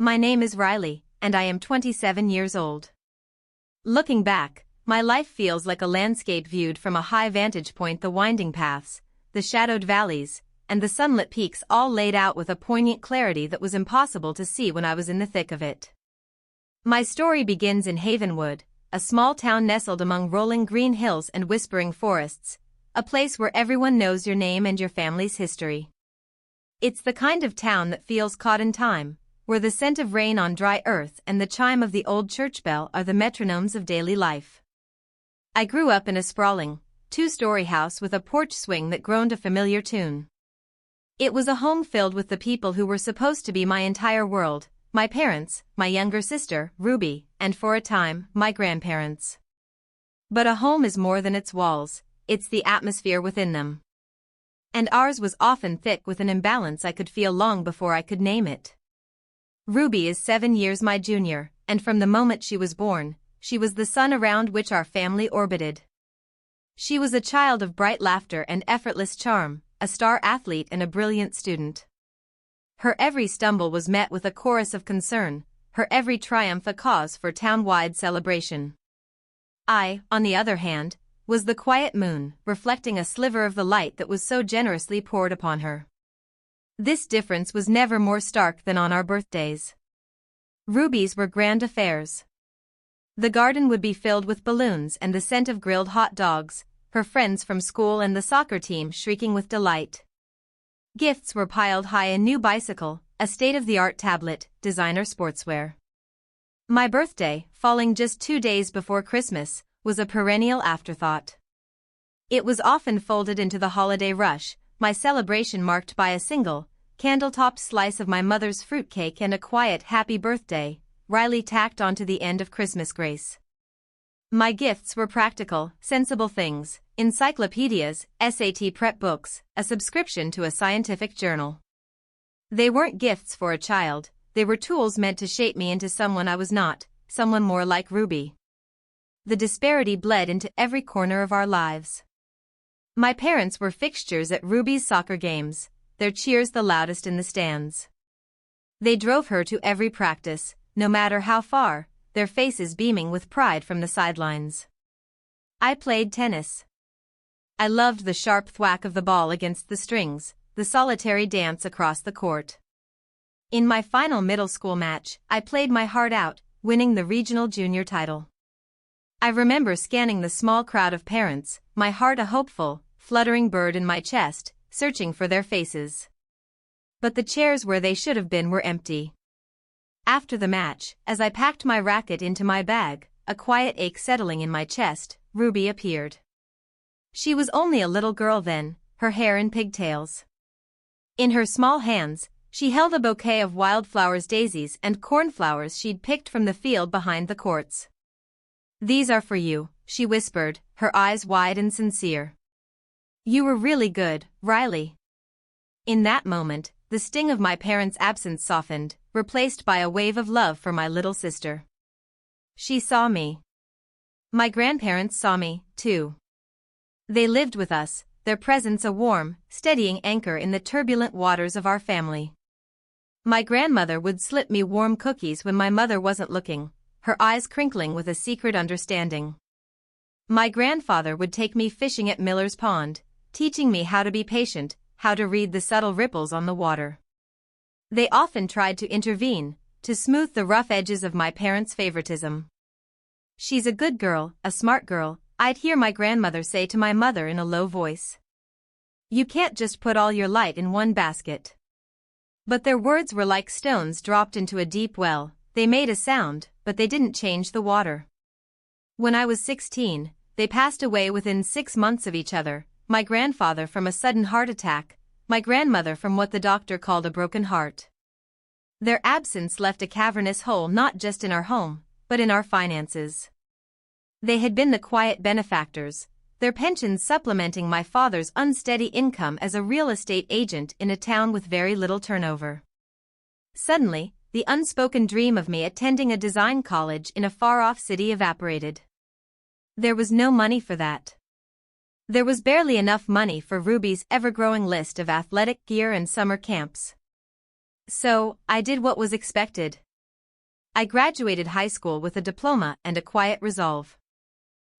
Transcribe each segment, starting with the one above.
My name is Riley, and I am 27 years old. Looking back, my life feels like a landscape viewed from a high vantage point. The winding paths, the shadowed valleys, and the sunlit peaks all laid out with a poignant clarity that was impossible to see when I was in the thick of it. My story begins in Havenwood, a small town nestled among rolling green hills and whispering forests, a place where everyone knows your name and your family's history. It's the kind of town that feels caught in time, where the scent of rain on dry earth and the chime of the old church bell are the metronomes of daily life. I grew up in a sprawling, two-story house with a porch swing that groaned a familiar tune. It was a home filled with the people who were supposed to be my entire world, my parents, my younger sister, Ruby, and for a time, my grandparents. But a home is more than its walls, it's the atmosphere within them. And ours was often thick with an imbalance I could feel long before I could name it. Ruby is 7 years my junior, and from the moment she was born, she was the sun around which our family orbited. She was a child of bright laughter and effortless charm, a star athlete and a brilliant student. Her every stumble was met with a chorus of concern, her every triumph a cause for town-wide celebration. I, on the other hand, was the quiet moon, reflecting a sliver of the light that was so generously poured upon her. This difference was never more stark than on our birthdays. Ruby's were grand affairs. The garden would be filled with balloons and the scent of grilled hot dogs, her friends from school and the soccer team shrieking with delight. Gifts were piled high: a new bicycle, a state-of-the-art tablet, designer sportswear. My birthday, falling just 2 days before Christmas, was a perennial afterthought. It was often folded into the holiday rush, my celebration marked by a single, candle-topped slice of my mother's fruitcake and a quiet happy birthday, Riley tacked onto the end of Christmas grace. My gifts were practical, sensible things: encyclopedias, SAT prep books, a subscription to a scientific journal. They weren't gifts for a child, they were tools meant to shape me into someone I was not, someone more like Ruby. The disparity bled into every corner of our lives. My parents were fixtures at Ruby's soccer games, their cheers the loudest in the stands. They drove her to every practice, no matter how far, their faces beaming with pride from the sidelines. I played tennis. I loved the sharp thwack of the ball against the strings, the solitary dance across the court. In my final middle school match, I played my heart out, winning the regional junior title. I remember scanning the small crowd of parents, my heart a hopeful, fluttering bird in my chest, searching for their faces. But the chairs where they should have been were empty. After the match, as I packed my racket into my bag, a quiet ache settling in my chest, Ruby appeared. She was only a little girl then, her hair in pigtails. In her small hands, she held a bouquet of wildflowers, daisies and cornflowers she'd picked from the field behind the courts. "These are for you," she whispered, her eyes wide and sincere. "You were really good, Riley." In that moment, the sting of my parents' absence softened, replaced by a wave of love for my little sister. She saw me. My grandparents saw me, too. They lived with us, their presence a warm, steadying anchor in the turbulent waters of our family. My grandmother would slip me warm cookies when my mother wasn't looking, her eyes crinkling with a secret understanding. My grandfather would take me fishing at Miller's Pond, teaching me how to be patient, how to read the subtle ripples on the water. They often tried to intervene, to smooth the rough edges of my parents' favoritism. "She's a good girl, a smart girl," I'd hear my grandmother say to my mother in a low voice. "You can't just put all your light in one basket." But their words were like stones dropped into a deep well. They made a sound, but they didn't change the water. When I was 16, they passed away within 6 months of each other, my grandfather from a sudden heart attack, my grandmother from what the doctor called a broken heart. Their absence left a cavernous hole not just in our home, but in our finances. They had been the quiet benefactors, their pensions supplementing my father's unsteady income as a real estate agent in a town with very little turnover. Suddenly, the unspoken dream of me attending a design college in a far-off city evaporated. There was no money for that. There was barely enough money for Ruby's ever-growing list of athletic gear and summer camps. So, I did what was expected. I graduated high school with a diploma and a quiet resolve.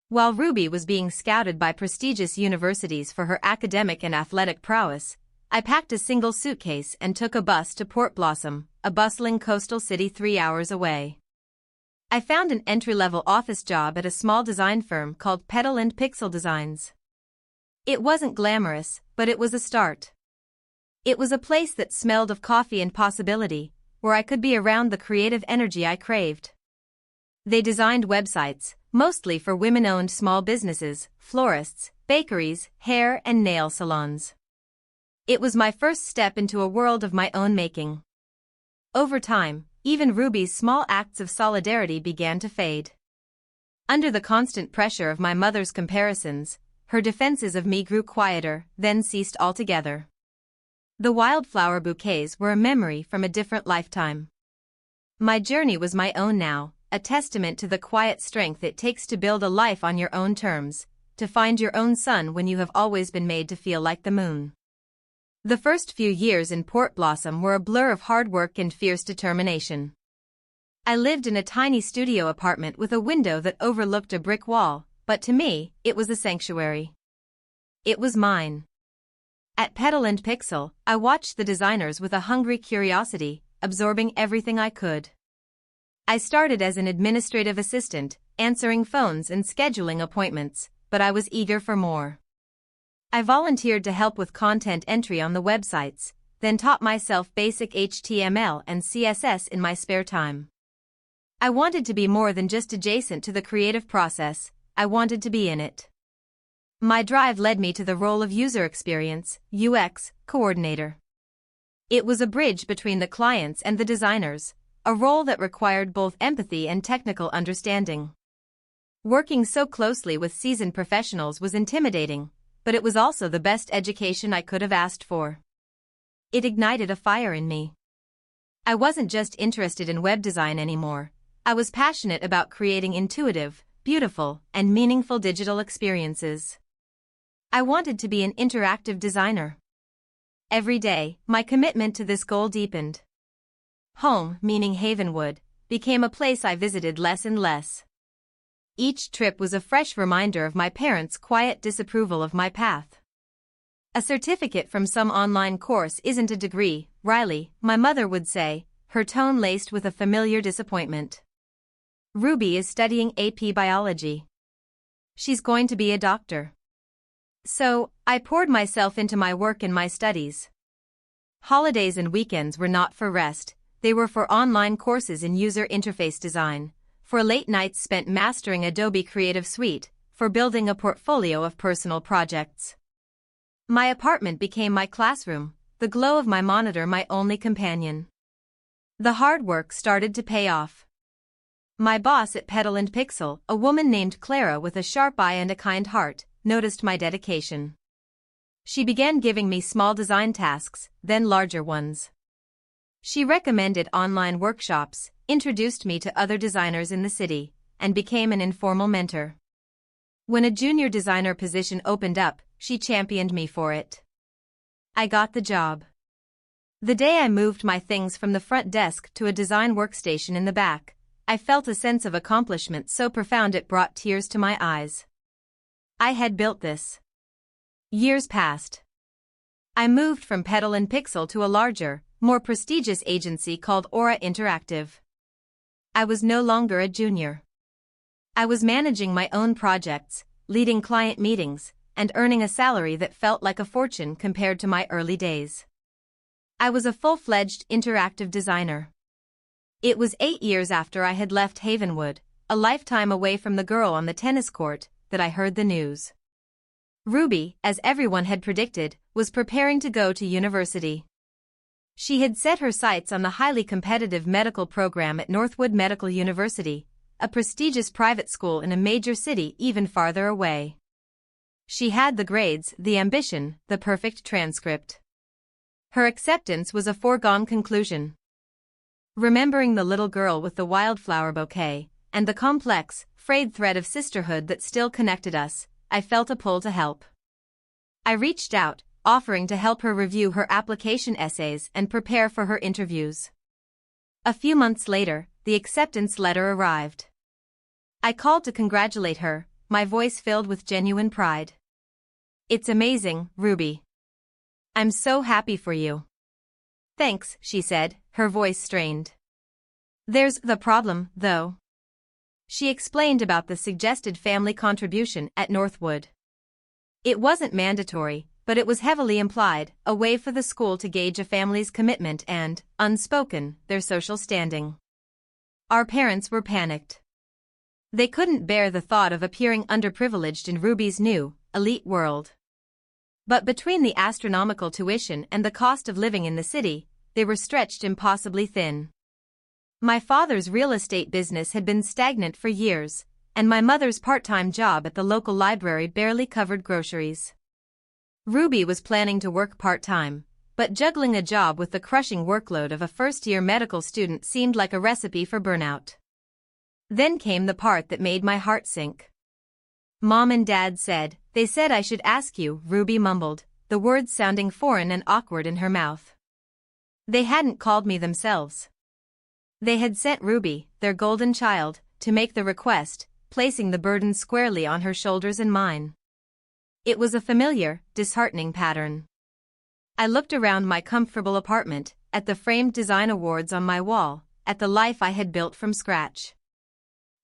While Ruby was being scouted by prestigious universities for her academic and athletic prowess, I packed a single suitcase and took a bus to Port Blossom, a bustling coastal city 3 hours away. I found an entry-level office job at a small design firm called Petal & Pixel Designs. It wasn't glamorous, but it was a start. It was a place that smelled of coffee and possibility, where I could be around the creative energy I craved. They designed websites, mostly for women-owned small businesses, florists, bakeries, hair and nail salons. It was my first step into a world of my own making. Over time, even Ruby's small acts of solidarity began to fade. Under the constant pressure of my mother's comparisons, her defenses of me grew quieter, then ceased altogether. The wildflower bouquets were a memory from a different lifetime. My journey was my own now, a testament to the quiet strength it takes to build a life on your own terms, to find your own sun when you have always been made to feel like the moon. The first few years in Port Blossom were a blur of hard work and fierce determination. I lived in a tiny studio apartment with a window that overlooked a brick wall, but to me, it was a sanctuary. It was mine. At Petal & Pixel, I watched the designers with a hungry curiosity, absorbing everything I could. I started as an administrative assistant, answering phones and scheduling appointments, but I was eager for more. I volunteered to help with content entry on the websites, then taught myself basic HTML and CSS in my spare time. I wanted to be more than just adjacent to the creative process, I wanted to be in it. My drive led me to the role of user experience, UX, coordinator. It was a bridge between the clients and the designers, a role that required both empathy and technical understanding. Working so closely with seasoned professionals was intimidating, but it was also the best education I could have asked for. It ignited a fire in me. I wasn't just interested in web design anymore, I was passionate about creating intuitive, beautiful, and meaningful digital experiences. I wanted to be an interactive designer. Every day, my commitment to this goal deepened. Home, meaning Havenwood, became a place I visited less and less. Each trip was a fresh reminder of my parents' quiet disapproval of my path. A certificate from some online course isn't a degree, Riley, my mother would say, her tone laced with a familiar disappointment. Ruby is studying AP biology. She's going to be a doctor. So, I poured myself into my work and my studies. Holidays and weekends were not for rest, they were for online courses in user interface design, for late nights spent mastering Adobe Creative Suite, for building a portfolio of personal projects. My apartment became my classroom, the glow of my monitor my only companion. The hard work started to pay off. My boss at Petal & Pixel, a woman named Clara with a sharp eye and a kind heart, noticed my dedication. She began giving me small design tasks, then larger ones. She recommended online workshops, introduced me to other designers in the city, and became an informal mentor. When a junior designer position opened up, she championed me for it. I got the job. The day I moved my things from the front desk to a design workstation in the back, I felt a sense of accomplishment so profound it brought tears to my eyes. I had built this. Years passed. I moved from Petal & Pixel to a larger, more prestigious agency called Aura Interactive. I was no longer a junior. I was managing my own projects, leading client meetings, and earning a salary that felt like a fortune compared to my early days. I was a full-fledged interactive designer. It was 8 years after I had left Havenwood, a lifetime away from the girl on the tennis court, that I heard the news. Ruby, as everyone had predicted, was preparing to go to university. She had set her sights on the highly competitive medical program at Northwood Medical University, a prestigious private school in a major city even farther away. She had the grades, the ambition, the perfect transcript. Her acceptance was a foregone conclusion. Remembering the little girl with the wildflower bouquet, and the complex, frayed thread of sisterhood that still connected us, I felt a pull to help. I reached out, offering to help her review her application essays and prepare for her interviews. A few months later, the acceptance letter arrived. I called to congratulate her, my voice filled with genuine pride. "It's amazing, Ruby. I'm so happy for you." "Thanks," she said, her voice strained. "There's the problem, though." She explained about the suggested family contribution at Northwood. It wasn't mandatory, but it was heavily implied, a way for the school to gauge a family's commitment and, unspoken, their social standing. Our parents were panicked. They couldn't bear the thought of appearing underprivileged in Ruby's new, elite world. But between the astronomical tuition and the cost of living in the city, they were stretched impossibly thin. My father's real estate business had been stagnant for years, and my mother's part-time job at the local library barely covered groceries. Ruby was planning to work part-time, but juggling a job with the crushing workload of a first-year medical student seemed like a recipe for burnout. Then came the part that made my heart sink. "Mom and Dad said, they said I should ask you," Ruby mumbled, the words sounding foreign and awkward in her mouth. They hadn't called me themselves. They had sent Ruby, their golden child, to make the request, placing the burden squarely on her shoulders and mine. It was a familiar, disheartening pattern. I looked around my comfortable apartment, at the framed design awards on my wall, at the life I had built from scratch.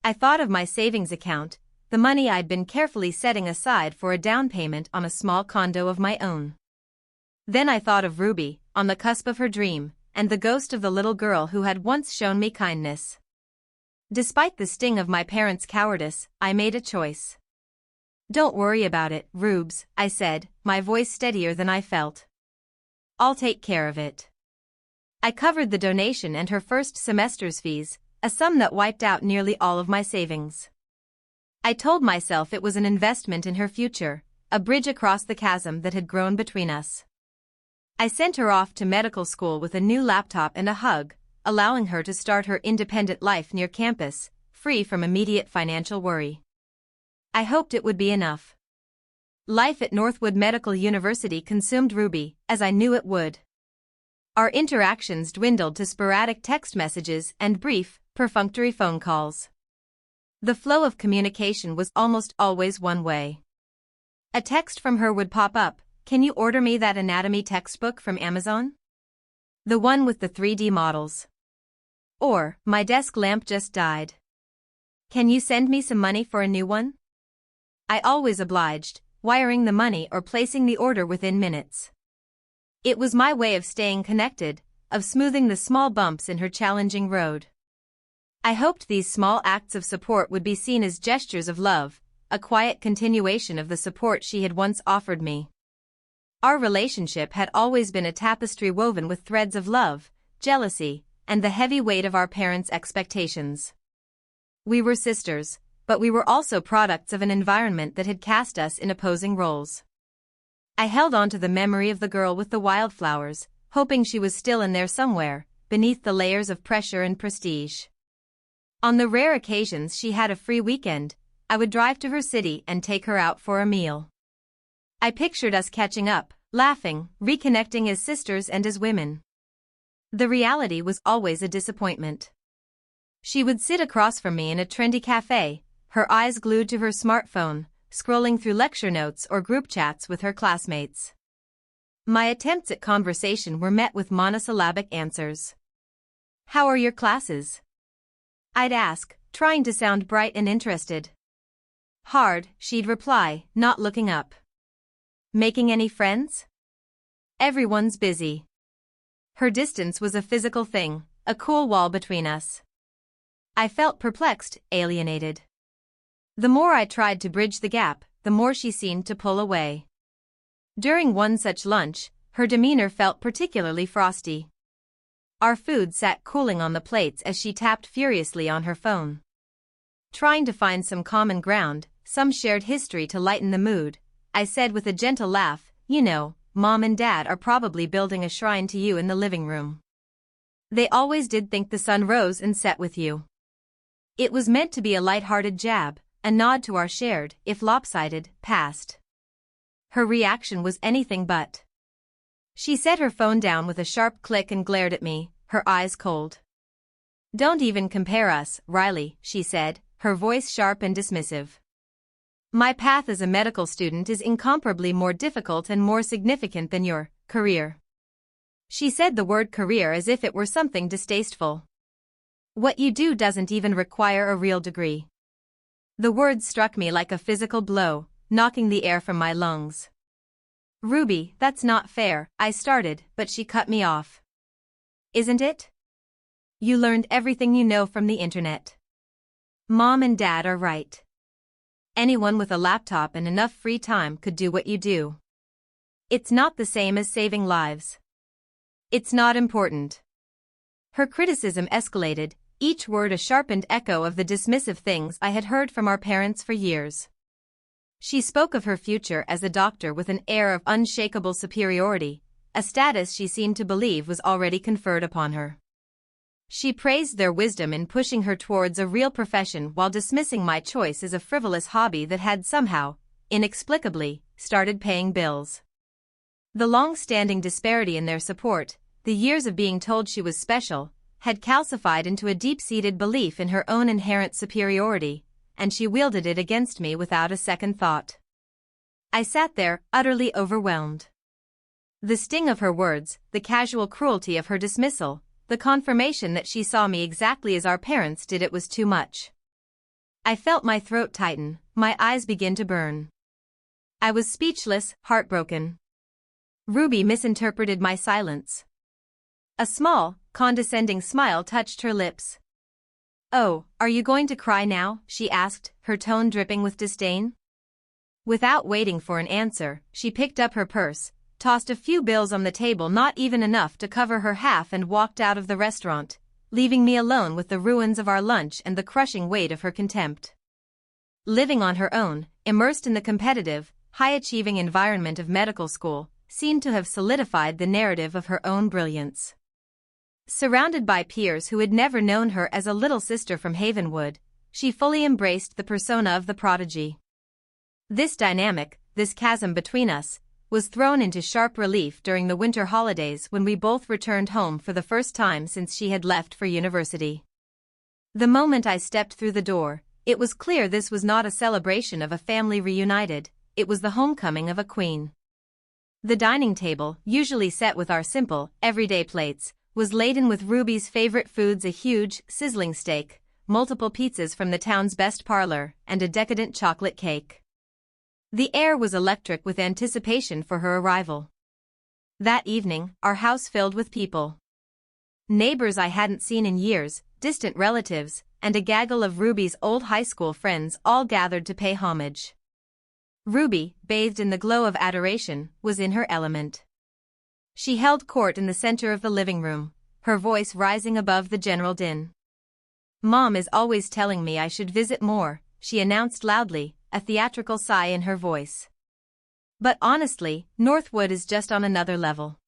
I thought of my savings account, the money I'd been carefully setting aside for a down payment on a small condo of my own. Then I thought of Ruby, on the cusp of her dream, and the ghost of the little girl who had once shown me kindness. Despite the sting of my parents' cowardice, I made a choice. "Don't worry about it, Rubes," I said, my voice steadier than I felt. "I'll take care of it." I covered the donation and her first semester's fees, a sum that wiped out nearly all of my savings. I told myself it was an investment in her future, a bridge across the chasm that had grown between us. I sent her off to medical school with a new laptop and a hug, allowing her to start her independent life near campus, free from immediate financial worry. I hoped it would be enough. Life at Northwood Medical University consumed Ruby, as I knew it would. Our interactions dwindled to sporadic text messages and brief, perfunctory phone calls. The flow of communication was almost always one way. A text from her would pop up, "Can you order me that anatomy textbook from Amazon? The one with the 3D models." Or, "My desk lamp just died. Can you send me some money for a new one?" I always obliged, wiring the money or placing the order within minutes. It was my way of staying connected, of smoothing the small bumps in her challenging road. I hoped these small acts of support would be seen as gestures of love, a quiet continuation of the support she had once offered me. Our relationship had always been a tapestry woven with threads of love, jealousy, and the heavy weight of our parents' expectations. We were sisters, but we were also products of an environment that had cast us in opposing roles. I held on to the memory of the girl with the wildflowers, hoping she was still in there somewhere, beneath the layers of pressure and prestige. On the rare occasions she had a free weekend, I would drive to her city and take her out for a meal. I pictured us catching up, laughing, reconnecting as sisters and as women. The reality was always a disappointment. She would sit across from me in a trendy cafe, her eyes glued to her smartphone, scrolling through lecture notes or group chats with her classmates. My attempts at conversation were met with monosyllabic answers. "How are your classes?" I'd ask, trying to sound bright and interested. "Hard," she'd reply, not looking up. "Making any friends?" "Everyone's busy." Her distance was a physical thing, a cool wall between us. I felt perplexed, alienated. The more I tried to bridge the gap, the more she seemed to pull away. During one such lunch, her demeanor felt particularly frosty. Our food sat cooling on the plates as she tapped furiously on her phone. Trying to find some common ground, some shared history to lighten the mood, I said with a gentle laugh, "You know, Mom and Dad are probably building a shrine to you in the living room. They always did think the sun rose and set with you." It was meant to be a light-hearted jab, a nod to our shared, if lopsided, past. Her reaction was anything but. She set her phone down with a sharp click and glared at me, her eyes cold. Don't even compare us, Riley, she said, her voice sharp and dismissive. My path as a medical student is incomparably more difficult and more significant than your career. She said the word career as if it were something distasteful. What you do doesn't even require a real degree. The words struck me like a physical blow, knocking the air from my lungs. Ruby, that's not fair, I started, but she cut me off. Isn't it? You learned everything you know from the internet. Mom and Dad are right. Anyone with a laptop and enough free time could do what you do. It's not the same as saving lives. It's not important. Her criticism escalated, each word a sharpened echo of the dismissive things I had heard from our parents for years. She spoke of her future as a doctor with an air of unshakable superiority, a status she seemed to believe was already conferred upon her. She praised their wisdom in pushing her towards a real profession while dismissing my choice as a frivolous hobby that had somehow, inexplicably, started paying bills. The long-standing disparity in their support, the years of being told she was special, had calcified into a deep-seated belief in her own inherent superiority, and she wielded it against me without a second thought. I sat there, utterly overwhelmed. The sting of her words, the casual cruelty of her dismissal, the confirmation that she saw me exactly as our parents did, it was too much. I felt my throat tighten, my eyes begin to burn. I was speechless, heartbroken. Ruby misinterpreted my silence. A small, condescending smile touched her lips. "Oh, are you going to cry now?" she asked, her tone dripping with disdain. Without waiting for an answer, she picked up her purse, tossed a few bills on the table, not even enough to cover her half, and walked out of the restaurant, leaving me alone with the ruins of our lunch and the crushing weight of her contempt. Living on her own, immersed in the competitive, high-achieving environment of medical school, seemed to have solidified the narrative of her own brilliance. Surrounded by peers who had never known her as a little sister from Havenwood, she fully embraced the persona of the prodigy. This dynamic, this chasm between us, was thrown into sharp relief during the winter holidays when we both returned home for the first time since she had left for university. The moment I stepped through the door, it was clear this was not a celebration of a family reunited, it was the homecoming of a queen. The dining table, usually set with our simple, everyday plates, was laden with Ruby's favorite foods: a huge, sizzling steak, multiple pizzas from the town's best parlor, and a decadent chocolate cake. The air was electric with anticipation for her arrival. That evening, our house filled with people. Neighbors I hadn't seen in years, distant relatives, and a gaggle of Ruby's old high school friends all gathered to pay homage. Ruby, bathed in the glow of adoration, was in her element. She held court in the center of the living room, her voice rising above the general din. "Mom is always telling me I should visit more," she announced loudly, a theatrical sigh in her voice. "But honestly, Northwood is just on another level.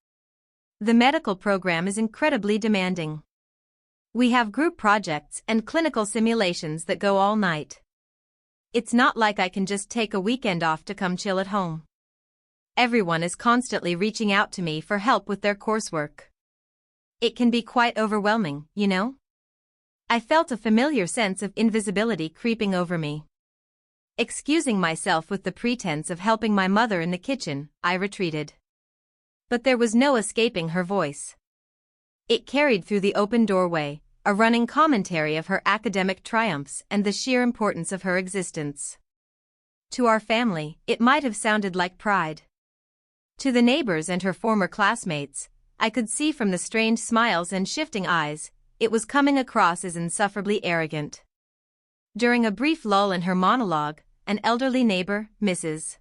The medical program is incredibly demanding. We have group projects and clinical simulations that go all night. It's not like I can just take a weekend off to come chill at home. Everyone is constantly reaching out to me for help with their coursework. It can be quite overwhelming, you know?" I felt a familiar sense of invisibility creeping over me. Excusing myself with the pretense of helping my mother in the kitchen, I retreated. But there was no escaping her voice. It carried through the open doorway, a running commentary of her academic triumphs and the sheer importance of her existence. To our family, it might have sounded like pride. To the neighbors and her former classmates, I could see from the strained smiles and shifting eyes, it was coming across as insufferably arrogant. During a brief lull in her monologue, an elderly neighbor, Mrs.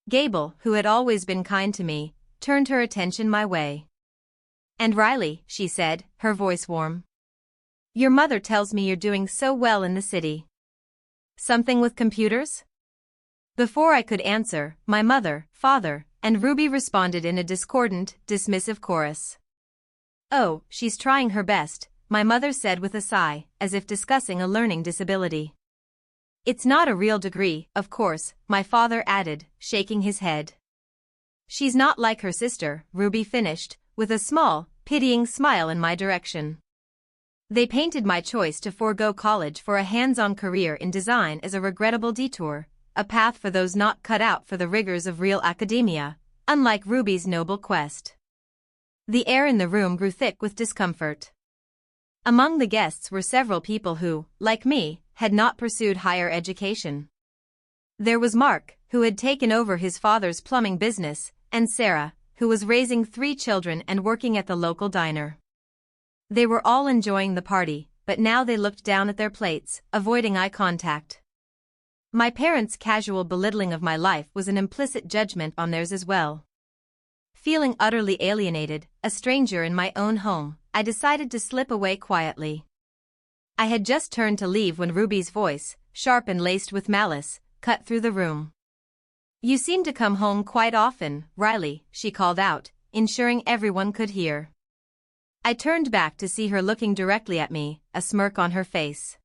Gable, who had always been kind to me, turned her attention my way. "And Riley," she said, her voice warm. "Your mother tells me you're doing so well in the city. Something with computers?" Before I could answer, my mother, father, and Ruby responded in a discordant, dismissive chorus. "Oh, she's trying her best," my mother said with a sigh, as if discussing a learning disability. "It's not a real degree, of course," my father added, shaking his head. "She's not like her sister," Ruby finished, with a small, pitying smile in my direction. They painted my choice to forego college for a hands-on career in design as a regrettable detour, a path for those not cut out for the rigors of real academia, unlike Ruby's noble quest. The air in the room grew thick with discomfort. Among the guests were several people who, like me, had not pursued higher education. There was Mark, who had taken over his father's plumbing business, and Sarah, who was raising 3 children and working at the local diner. They were all enjoying the party, but now they looked down at their plates, avoiding eye contact. My parents' casual belittling of my life was an implicit judgment on theirs as well. Feeling utterly alienated, a stranger in my own home, I decided to slip away quietly. I had just turned to leave when Ruby's voice, sharp and laced with malice, cut through the room. "You seem to come home quite often, Riley," she called out, ensuring everyone could hear. I turned back to see her looking directly at me, a smirk on her face.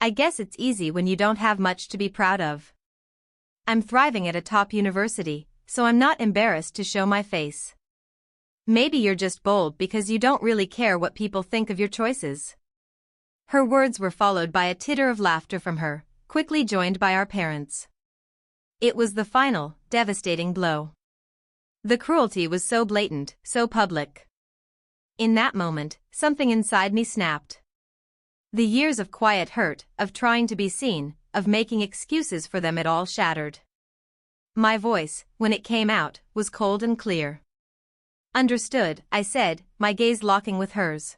"I guess it's easy when you don't have much to be proud of. I'm thriving at a top university, so I'm not embarrassed to show my face. Maybe you're just bold because you don't really care what people think of your choices." Her words were followed by a titter of laughter from her, quickly joined by our parents. It was the final, devastating blow. The cruelty was so blatant, so public. In that moment, something inside me snapped. The years of quiet hurt, of trying to be seen, of making excuses for them, it all shattered. My voice, when it came out, was cold and clear. "Understood," I said, my gaze locking with hers.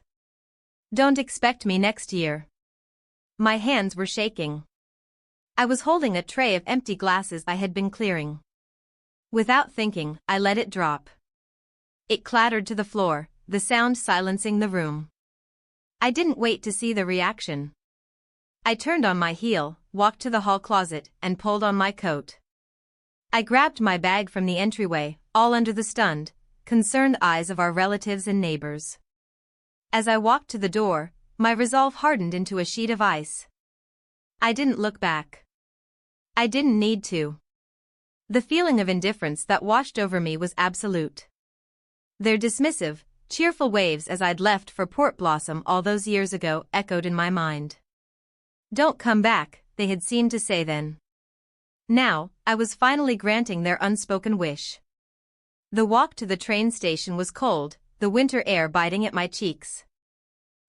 "Don't expect me next year." My hands were shaking. I was holding a tray of empty glasses I had been clearing. Without thinking, I let it drop. It clattered to the floor, the sound silencing the room. I didn't wait to see the reaction. I turned on my heel, walked to the hall closet, and pulled on my coat. I grabbed my bag from the entryway, all under the stunned, concerned eyes of our relatives and neighbors. As I walked to the door, my resolve hardened into a sheet of ice. I didn't look back. I didn't need to. The feeling of indifference that washed over me was absolute. Their dismissive, cheerful waves as I'd left for Port Blossom all those years ago echoed in my mind. "Don't come back," they had seemed to say then. Now, I was finally granting their unspoken wish. The walk to the train station was cold, the winter air biting at my cheeks.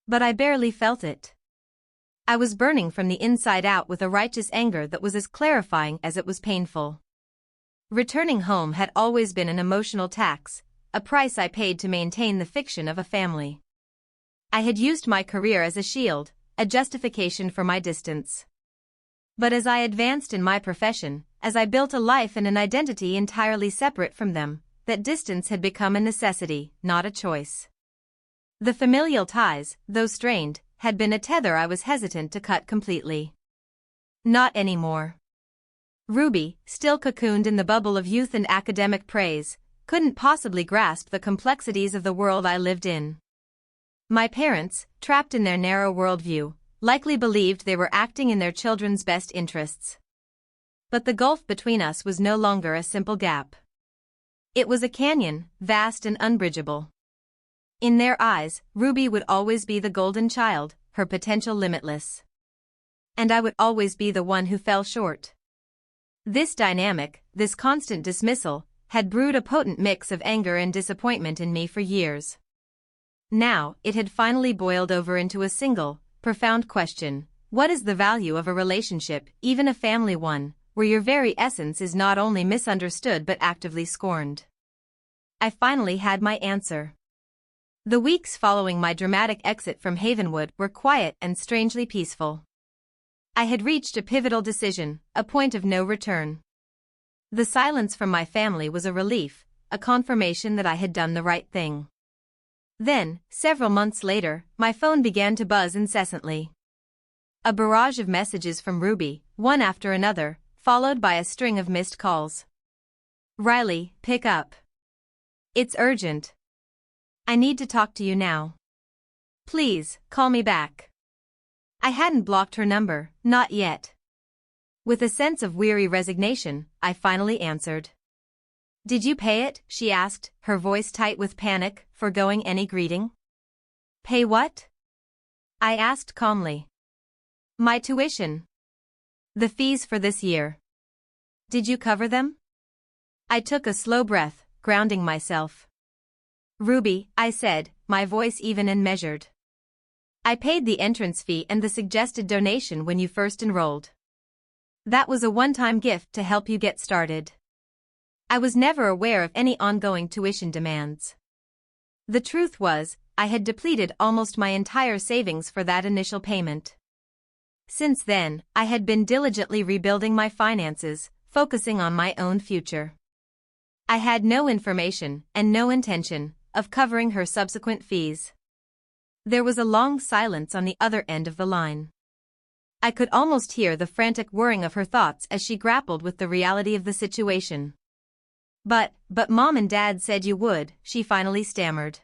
But I barely felt it. I was burning from the inside out with a righteous anger that was as clarifying as it was painful. Returning home had always been an emotional tax, a price I paid to maintain the fiction of a family. I had used my career as a shield, a justification for my distance. But as I advanced in my profession, as I built a life and an identity entirely separate from them, that distance had become a necessity, not a choice. The familial ties, though strained, had been a tether I was hesitant to cut completely. Not anymore. Ruby, still cocooned in the bubble of youth and academic praise, couldn't possibly grasp the complexities of the world I lived in. My parents, trapped in their narrow worldview, likely believed they were acting in their children's best interests. But the gulf between us was no longer a simple gap. It was a canyon, vast and unbridgeable. In their eyes, Ruby would always be the golden child, her potential limitless. And I would always be the one who fell short. This dynamic, this constant dismissal, had brewed a potent mix of anger and disappointment in me for years. Now, it had finally boiled over into a single, profound question: what is the value of a relationship, even a family one, where your very essence is not only misunderstood but actively scorned? I finally had my answer. The weeks following my dramatic exit from Havenwood were quiet and strangely peaceful. I had reached a pivotal decision, a point of no return. The silence from my family was a relief, a confirmation that I had done the right thing. Then, several months later, my phone began to buzz incessantly. A barrage of messages from Ruby, one after another, followed by a string of missed calls. "Riley, pick up. It's urgent. I need to talk to you now. Please, call me back." I hadn't blocked her number, not yet. With a sense of weary resignation, I finally answered. "Did you pay it?" she asked, her voice tight with panic, foregoing any greeting. "Pay what?" I asked calmly. My tuition. The fees for this year. Did you cover them? I took a slow breath, grounding myself. Ruby, I said, my voice even and measured. I paid the entrance fee and the suggested donation when you first enrolled. That was a one-time gift to help you get started. I was never aware of any ongoing tuition demands. The truth was, I had depleted almost my entire savings for that initial payment. Since then, I had been diligently rebuilding my finances, focusing on my own future. I had no information, and no intention, of covering her subsequent fees. There was a long silence on the other end of the line. I could almost hear the frantic whirring of her thoughts as she grappled with the reality of the situation. But Mom and Dad said you would, she finally stammered.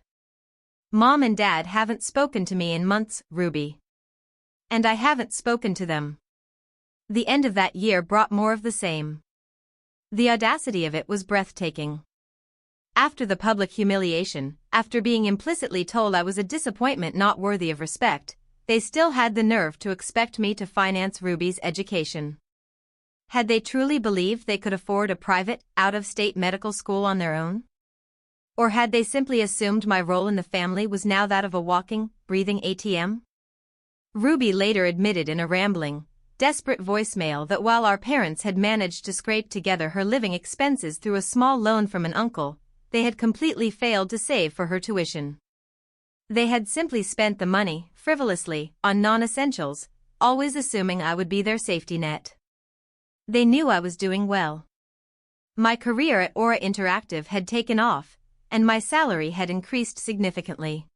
Mom and Dad haven't spoken to me in months, Ruby. And I haven't spoken to them. The end of that year brought more of the same. The audacity of it was breathtaking. After the public humiliation, after being implicitly told I was a disappointment not worthy of respect, they still had the nerve to expect me to finance Ruby's education. Had they truly believed they could afford a private, out-of-state medical school on their own? Or had they simply assumed my role in the family was now that of a walking, breathing ATM? Ruby later admitted in a rambling, desperate voicemail that while our parents had managed to scrape together her living expenses through a small loan from an uncle, they had completely failed to save for her tuition. They had simply spent the money, frivolously, on non-essentials, always assuming I would be their safety net. They knew I was doing well. My career at Aura Interactive had taken off, and my salary had increased significantly.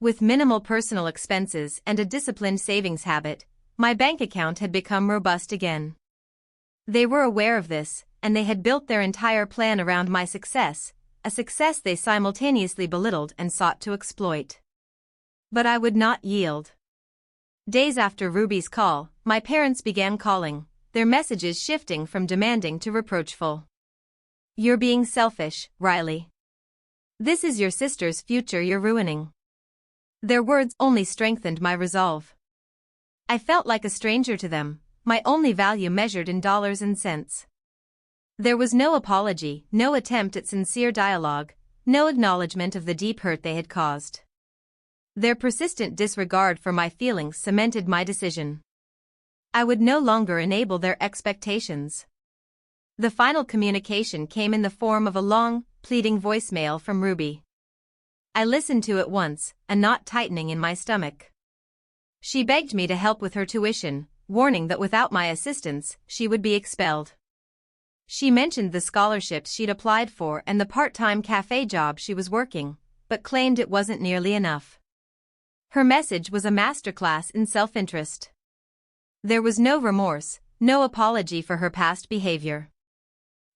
With minimal personal expenses and a disciplined savings habit, my bank account had become robust again. They were aware of this, and they had built their entire plan around my success, a success they simultaneously belittled and sought to exploit. But I would not yield. Days after Ruby's call, my parents began calling, their messages shifting from demanding to reproachful. You're being selfish, Riley. This is your sister's future you're ruining. Their words only strengthened my resolve. I felt like a stranger to them, my only value measured in dollars and cents. There was no apology, no attempt at sincere dialogue, no acknowledgement of the deep hurt they had caused. Their persistent disregard for my feelings cemented my decision. I would no longer enable their expectations. The final communication came in the form of a long, pleading voicemail from Ruby. I listened to it once, a knot tightening in my stomach. She begged me to help with her tuition, warning that without my assistance, she would be expelled. She mentioned the scholarships she'd applied for and the part-time cafe job she was working, but claimed it wasn't nearly enough. Her message was a masterclass in self-interest. There was no remorse, no apology for her past behavior.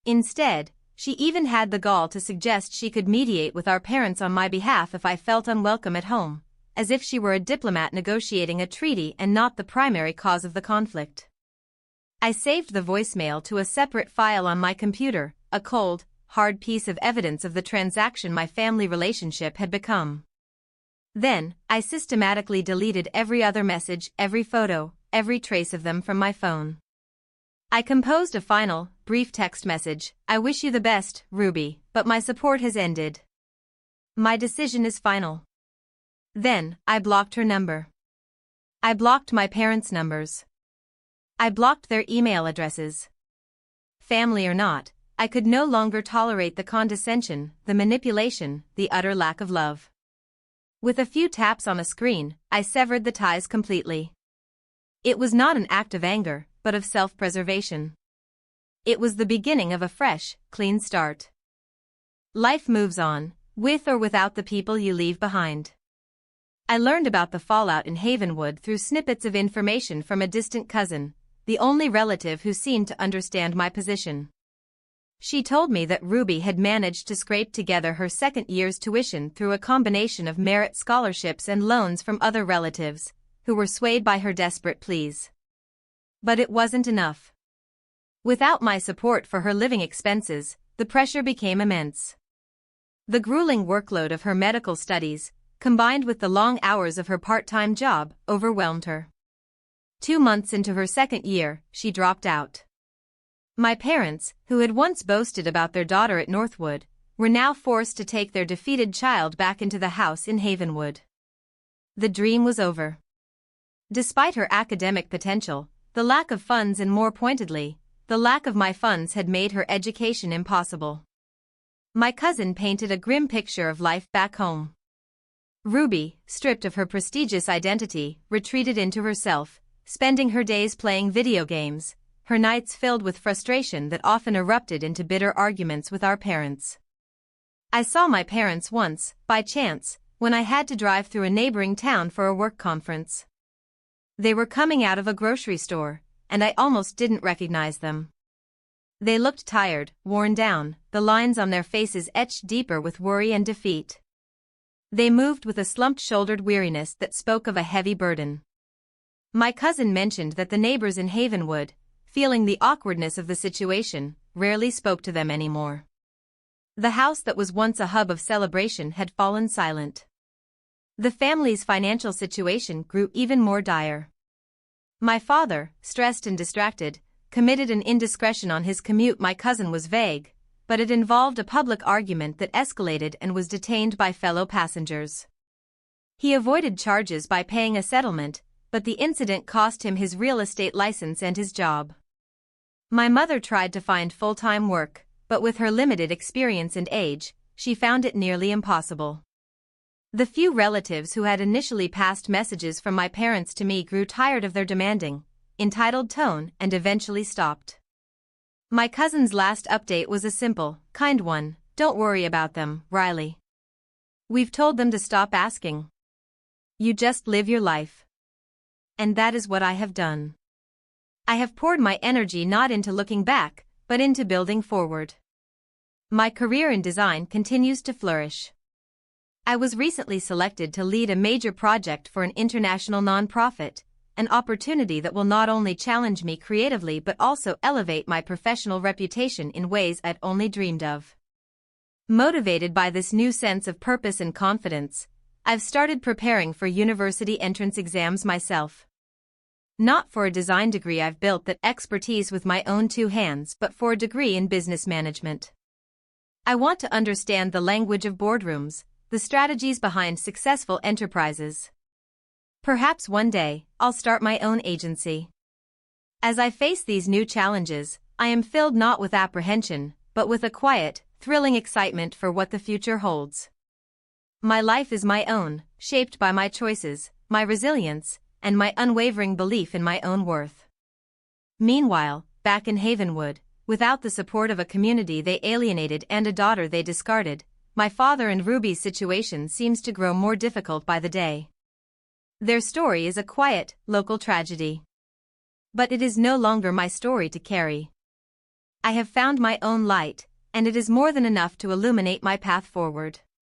Instead, she even had the gall to suggest she could mediate with our parents on my behalf if I felt unwelcome at home, as if she were a diplomat negotiating a treaty and not the primary cause of the conflict. I saved the voicemail to a separate file on my computer, a cold, hard piece of evidence of the transaction my family relationship had become. Then, I systematically deleted every other message, every photo, every trace of them from my phone. I composed a final, brief text message, I wish you the best, Ruby, but my support has ended. My decision is final. Then, I blocked her number. I blocked my parents' numbers. I blocked their email addresses. Family or not, I could no longer tolerate the condescension, the manipulation, the utter lack of love. With a few taps on a screen, I severed the ties completely. It was not an act of anger, but of self-preservation. It was the beginning of a fresh, clean start. Life moves on, with or without the people you leave behind. I learned about the fallout in Havenwood through snippets of information from a distant cousin, the only relative who seemed to understand my position. She told me that Ruby had managed to scrape together her second year's tuition through a combination of merit scholarships and loans from other relatives, who were swayed by her desperate pleas. But it wasn't enough. Without my support for her living expenses, the pressure became immense. The grueling workload of her medical studies, combined with the long hours of her part-time job, overwhelmed her. 2 months into her second year, she dropped out. My parents, who had once boasted about their daughter at Northwood, were now forced to take their defeated child back into the house in Havenwood. The dream was over. Despite her academic potential, the lack of funds and more pointedly, the lack of my funds had made her education impossible. My cousin painted a grim picture of life back home. Ruby, stripped of her prestigious identity, retreated into herself, spending her days playing video games, her nights filled with frustration that often erupted into bitter arguments with our parents. I saw my parents once, by chance, when I had to drive through a neighboring town for a work conference. They were coming out of a grocery store, and I almost didn't recognize them. They looked tired, worn down, the lines on their faces etched deeper with worry and defeat. They moved with a slumped-shouldered weariness that spoke of a heavy burden. My cousin mentioned that the neighbors in Havenwood, feeling the awkwardness of the situation, rarely spoke to them anymore. The house that was once a hub of celebration had fallen silent. The family's financial situation grew even more dire. My father, stressed and distracted, committed an indiscretion on his commute. My cousin was vague, but it involved a public argument that escalated and was detained by fellow passengers. He avoided charges by paying a settlement, but the incident cost him his real estate license and his job. My mother tried to find full-time work, but with her limited experience and age, she found it nearly impossible. The few relatives who had initially passed messages from my parents to me grew tired of their demanding, entitled tone and eventually stopped. My cousin's last update was a simple, kind one: "Don't worry about them, Riley. We've told them to stop asking. You just live your life." And that is what I have done. I have poured my energy not into looking back, but into building forward. My career in design continues to flourish. I was recently selected to lead a major project for an international nonprofit, an opportunity that will not only challenge me creatively but also elevate my professional reputation in ways I'd only dreamed of. Motivated by this new sense of purpose and confidence, I've started preparing for university entrance exams myself. Not for a design degree. I've built that expertise with my own 2 hands, but for a degree in business management. I want to understand the language of boardrooms, the strategies behind successful enterprises. Perhaps one day, I'll start my own agency. As I face these new challenges, I am filled not with apprehension, but with a quiet, thrilling excitement for what the future holds. My life is my own, shaped by my choices, my resilience, and my unwavering belief in my own worth. Meanwhile, back in Havenwood, without the support of a community they alienated and a daughter they discarded, my father and Ruby's situation seems to grow more difficult by the day. Their story is a quiet, local tragedy. But it is no longer my story to carry. I have found my own light, and it is more than enough to illuminate my path forward.